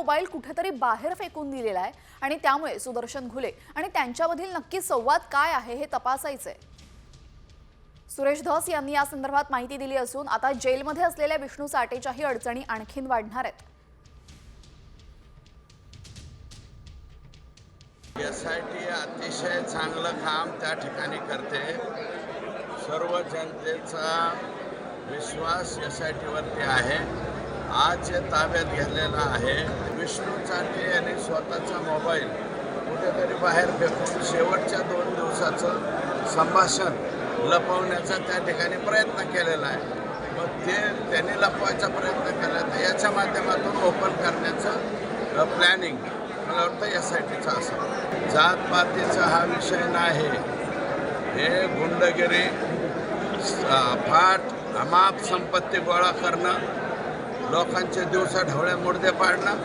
Mobile कुठेतरी बाहेर फेकून दिलेला आहे आणि त्यामुळे सुदर्शन घुले आणि त्यांच्यामधील नक्की संवाद काय आहे हे तपासायचंय। सुरेश धस यांनी या संदर्भात माहिती दिली असून आता जेलमध्ये असलेल्या विष्णू साठेच्याही अडचणी आणखीन वाढणार आहेत। एसआयटी अतिशय चांगलं काम त्या ठिकाणी करते। सर्व जनतेचा विश्वास एसआयटीवरती आहे। आज जे ताब्यात घेतलेला आहे विष्णू साठे यांनी स्वतःचा मोबाईल कुठेतरी बाहेर फेकून शेवटच्या 2 दिवसाचं संभाषण लपवण्याचा त्या ठिकाणी प्रयत्न केलेला आहे। मग ते त्यांनी लपवायचा प्रयत्न केला तर याच्या माध्यमातून ओपन करण्याचं प्लॅनिंग मला वाटतं एसआयटीचा असं जातपातीचा हा विषय नाही। हे गुंडगिरी फाट अमाप संपत्ती गोळा करणं, लोकांचे दिवसा ढवळे मुडदे पाडणं